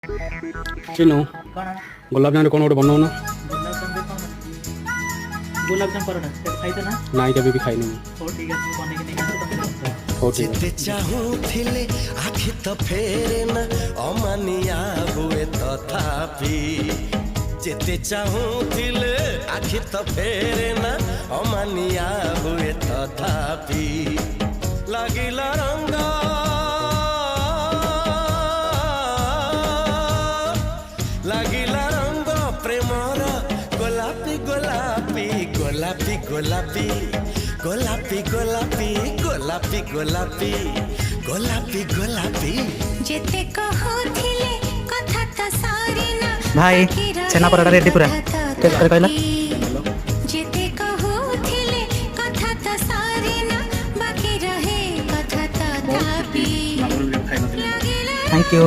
चिन्नु कौन गुलाब जामुन कौन गोटे बनाऊ ना गुलाब जाम परोटा खाई तो ना नाई केबे भी खाइनी हो ठीक है बने के नहीं हो ठीक जेते चाहूथिले आखि तो फेरे न अमानिया हुए तथापि जेते चाहूथिले आखि तो फेरे न अमानिया हुए तथापि लागिला रंग लागिला रंग प्रेमर गोलापी गोलापी गोलापी गोलापी गोलापी गोलापी गोलापी गोलापी गोलापी गोलापी जेते कहूथिले कथा त सारी ना भाई छेना परोटा रेडी पूरा टेस्ट कर कहला जेते कहूथिले कथा त सारी ना बाकी रहे कथा त तापी थैंक यू।